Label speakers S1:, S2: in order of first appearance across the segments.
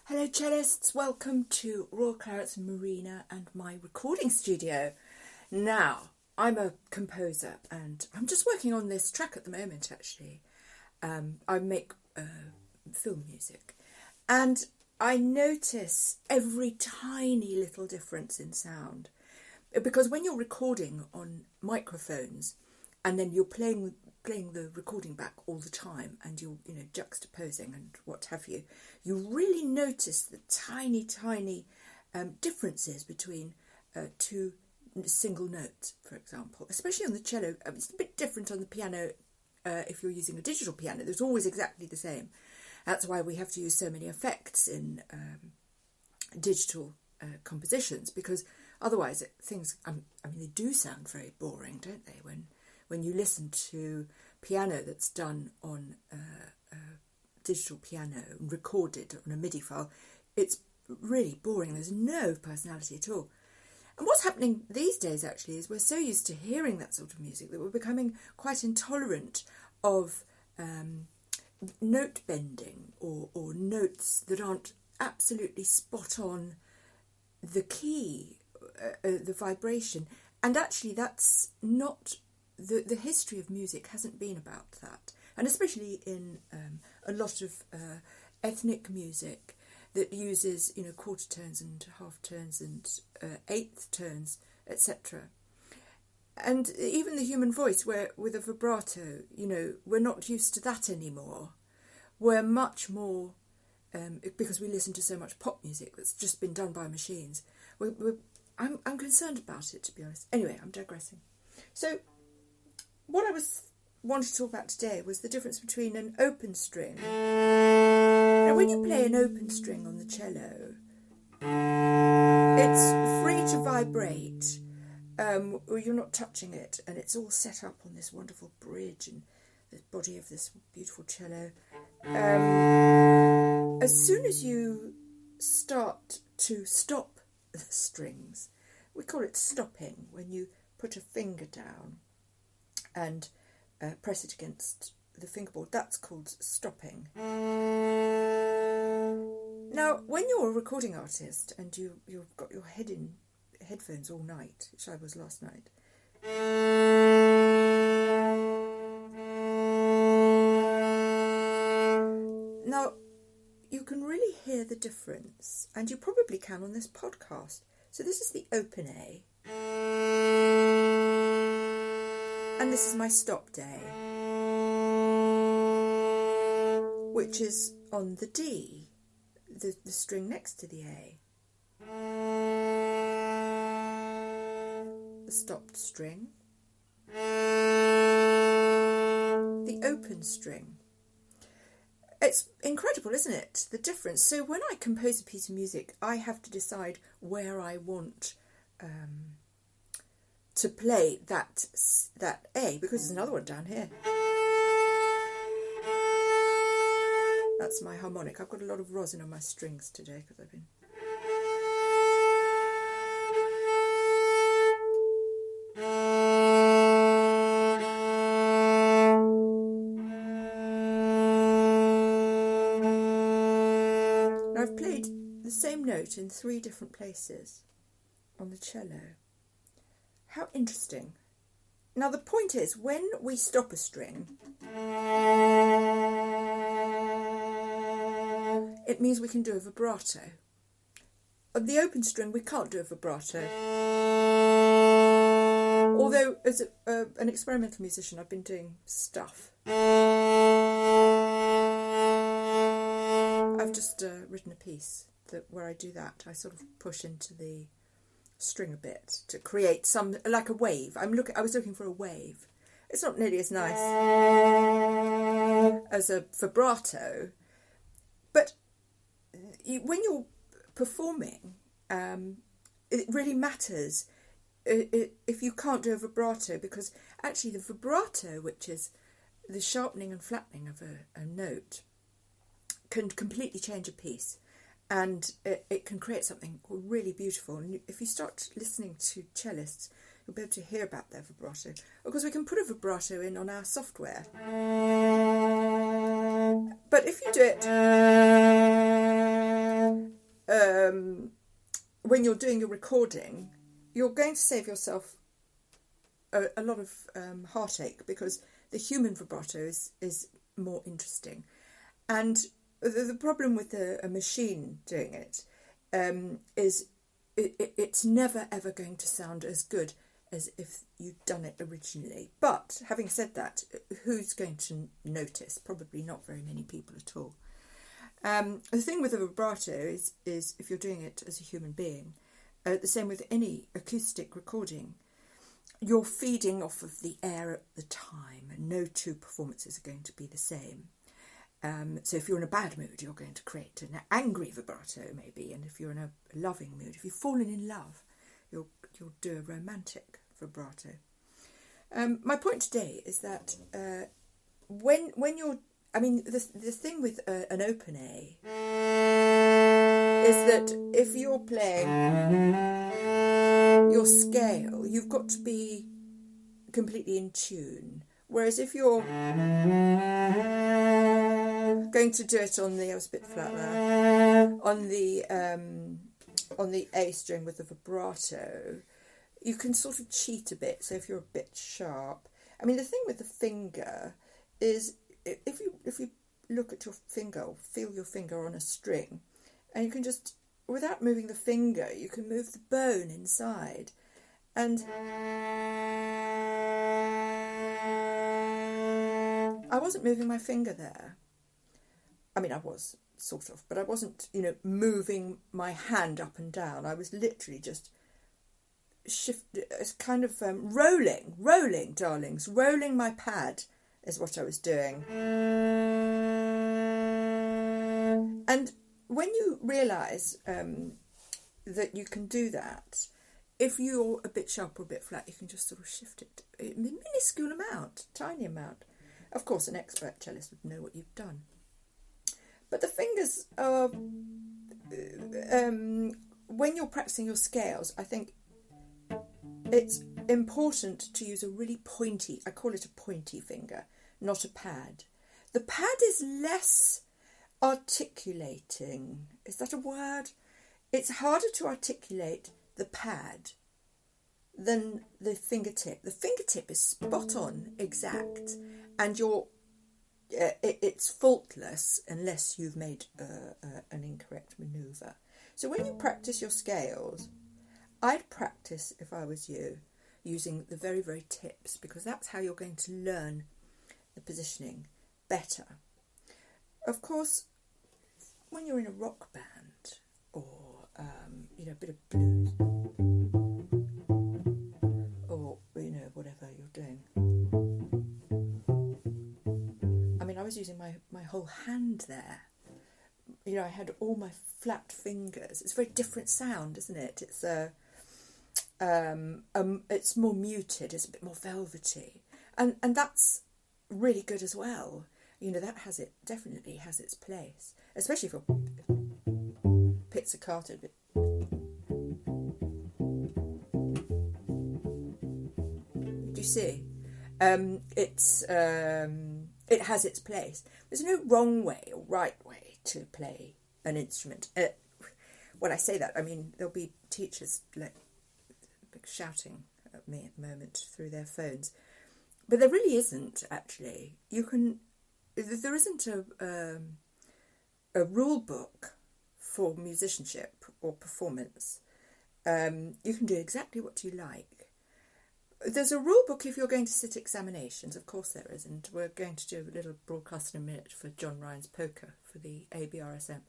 S1: Hello cellists, welcome to Royal Clarets and Marina and my recording studio. Now, I'm a composer and I'm just working on this track at the moment actually. I make film music and I notice every tiny little difference in sound. Because when you're recording on microphones and then you're playing the recording back all the time and you're juxtaposing and what have you, you really notice the tiny differences between two single notes, for example, especially on the cello. It's a bit different on the piano. If you're using a digital piano, there's always exactly the same. That's why we have to use so many effects in digital compositions, because otherwise things, they do sound very boring, don't they, when you listen to piano that's done on a digital piano, recorded on a MIDI file. It's really boring. There's no personality at all. And what's happening these days, actually, is we're so used to hearing that sort of music that we're becoming quite intolerant of note bending or notes that aren't absolutely spot on the key, the vibration. And actually, that's not... The history of music hasn't been about that, and especially in a lot of ethnic music that uses quarter tones and half tones and eighth tones, etc. And even the human voice, where with a vibrato, we're not used to that anymore. We're much more because we listen to so much pop music that's just been done by machines. I'm concerned about it, to be honest. Anyway, I'm digressing. So. What I wanted to talk about today was the difference between an open string. Now, when you play an open string on the cello, it's free to vibrate, or you're not touching it, and it's all set up on this wonderful bridge and the body of this beautiful cello. As soon as you start to stop the strings, we call it stopping, when you put a finger down and press it against the fingerboard. That's called stopping. Now, when you're a recording artist and you've got your head in headphones all night, which I was last night, now you can really hear the difference, and you probably can on this podcast. So this is the open A. And this is my stop day, which is on the D, the string next to the A. The stopped string. The open string. It's incredible, isn't it? The difference. So when I compose a piece of music, I have to decide where I want to play that A, because there's another one down here. That's my harmonic. I've got a lot of rosin on my strings today because I've been... Now I've played the same note in 3 different places on the cello. How interesting. Now the point is, when we stop a string, it means we can do a vibrato. On the open string we can't do a vibrato. Although as an experimental musician I've been doing stuff. I've just written a piece where I do that. I sort of push into the string a bit to create some, like a wave. I was looking for a wave. It's not nearly as nice as a vibrato, but when you're performing, it really matters if you can't do a vibrato, because actually the vibrato, which is the sharpening and flattening of a note, can completely change a piece. And it can create something really beautiful. And if you start listening to cellists, you'll be able to hear about their vibrato. Of course, we can put a vibrato in on our software. But if you do it when you're doing your recording, you're going to save yourself a lot of heartache, because the human vibrato is more interesting. And the problem with a machine doing it is it's never ever going to sound as good as if you'd done it originally. But having said that, who's going to notice? Probably not very many people at all. The thing with a vibrato is if you're doing it as a human being, the same with any acoustic recording, you're feeding off of the air at the time, and no two performances are going to be the same. So if you're in a bad mood, you're going to create an angry vibrato maybe, and if you're in a loving mood, if you've fallen in love, you'll do a romantic vibrato. My point today is that when you're, I mean, the thing with an open A is that if you're playing your scale, you've got to be completely in tune. Whereas if you're going to do it on the, I was a bit flat there, on the A string with the vibrato, you can sort of cheat a bit. So if you're a bit sharp, I mean, the thing with the finger is if you look at your finger or feel your finger on a string, and you can just, without moving the finger, you can move the bone inside. And I wasn't moving my finger there. I mean, I was, sort of, but I wasn't, moving my hand up and down. I was literally just kind of rolling, darlings, rolling my pad is what I was doing. And when you realise that you can do that, if you're a bit sharp or a bit flat, you can just sort of shift it a minuscule amount, tiny amount. Of course, an expert cellist would know what you've done. But the fingers are, when you're practicing your scales, I think it's important to use a really pointy, I call it a pointy finger, not a pad. The pad is less articulating. Is that a word? It's harder to articulate the pad than the fingertip. The fingertip is spot on, exact, and it's faultless unless you've made an incorrect manoeuvre. So when you practice your scales, I'd practice, if I was you, using the very, very tips, because that's how you're going to learn the positioning better. Of course, when you're in a rock band or a bit of blues or whatever you're doing, I mean, I was using my whole hand there. I had all my flat fingers. It's a very different sound, isn't it? It's more muted. It's a bit more velvety, and that's really good as well. That definitely has its place, especially for pizzicato. Do you see? It has its place. There's no wrong way or right way to play an instrument. When I say that, I mean there'll be teachers like shouting at me at the moment through their phones, but there really isn't. Actually, there isn't a rule book for musicianship or performance. You can do exactly what you like. There's a rule book if you're going to sit examinations, of course there is, and we're going to do a little broadcast in a minute for John Ryan's poker for the ABRSM.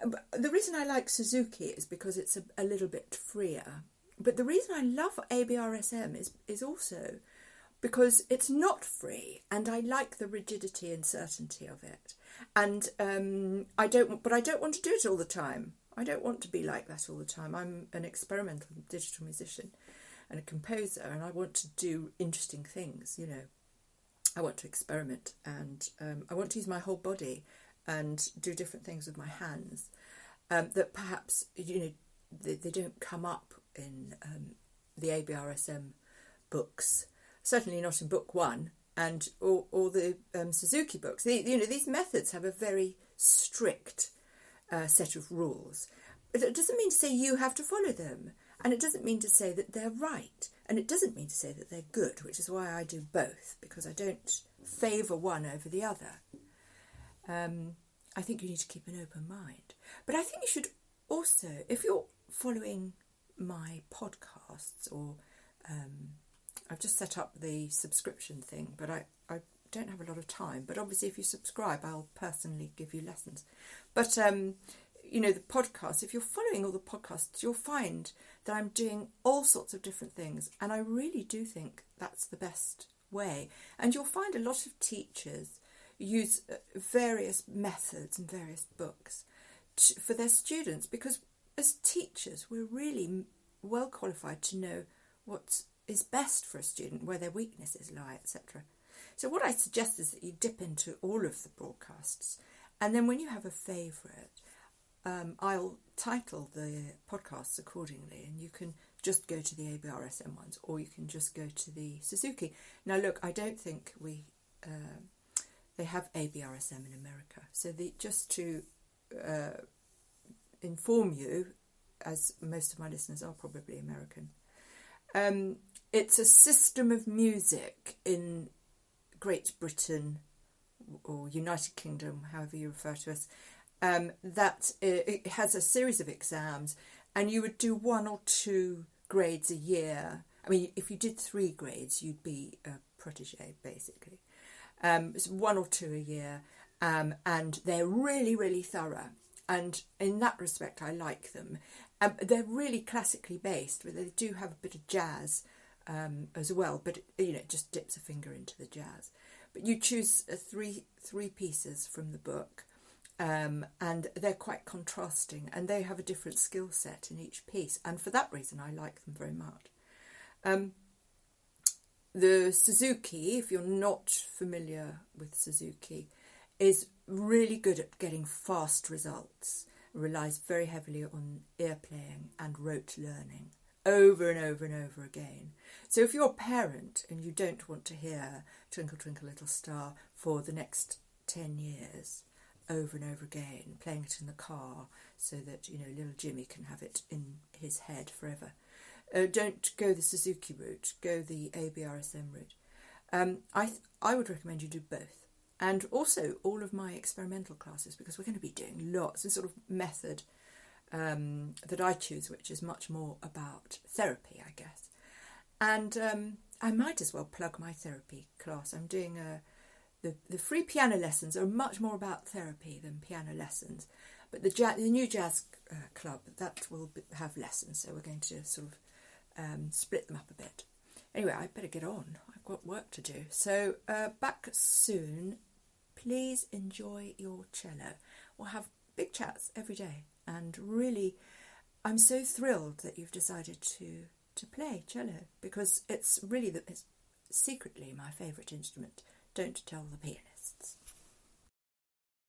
S1: But the reason I like Suzuki is because it's a little bit freer. But the reason I love ABRSM is also because it's not free, and I like the rigidity and certainty of it. And I don't want to do it all the time. I don't want to be like that all the time. I'm an experimental digital musician and a composer, and I want to do interesting things, I want to experiment, and I want to use my whole body and do different things with my hands that perhaps, they don't come up in the ABRSM books, certainly not in book one, and or the Suzuki books. These methods have a very strict set of rules. But it doesn't mean to say you have to follow them. And it doesn't mean to say that they're right. And it doesn't mean to say that they're good, which is why I do both, because I don't favour one over the other. I think you need to keep an open mind. But I think you should also, if you're following my podcasts, or I've just set up the subscription thing, but I don't have a lot of time. But obviously if you subscribe, I'll personally give you lessons. But, the podcast, if you're following all the podcasts, you'll find that I'm doing all sorts of different things. And I really do think that's the best way. And you'll find a lot of teachers use various methods and various books for their students, because as teachers, we're really well qualified to know what is best for a student, where their weaknesses lie, etc. So what I suggest is that you dip into all of the broadcasts, and then when you have a favourite, I'll title the podcasts accordingly, and you can just go to the ABRSM ones, or you can just go to the Suzuki. Now look, I don't think they have ABRSM in America, so just to inform you, as most of my listeners are probably American, it's a system of music in Great Britain or United Kingdom, however you refer to us, that it has a series of exams, and you would do 1 or 2 grades a year. I mean, if you did 3 grades, you'd be a protégé, basically. It's 1 or 2 a year, and they're really, really thorough. And in that respect, I like them. They're really classically based, but they do have a bit of jazz as well. But it just dips a finger into the jazz. But you choose three pieces from the book, and they're quite contrasting, and they have a different skill set in each piece. And for that reason, I like them very much. The Suzuki, if you're not familiar with Suzuki, is really good at getting fast results. It relies very heavily on ear playing and rote learning, over and over and over again. So if you're a parent and you don't want to hear Twinkle Twinkle Little Star for the next 10 years, over and over again, playing it in the car so that, little Jimmy can have it in his head forever, don't go the Suzuki route, go the ABRSM route. I would recommend you do both. And also all of my experimental classes, because we're going to be doing lots of sort of method that I choose, which is much more about therapy, I guess. And I might as well plug my therapy class. I'm doing the free piano lessons are much more about therapy than piano lessons. But the new jazz club, that will have lessons, so we're going to sort of split them up a bit. Anyway, I better get on. I've got work to do. So back soon. Please enjoy your cello. We'll have big chats every day. And really, I'm so thrilled that you've decided to play cello, because it's really it's secretly my favourite instrument. Don't tell the pianists.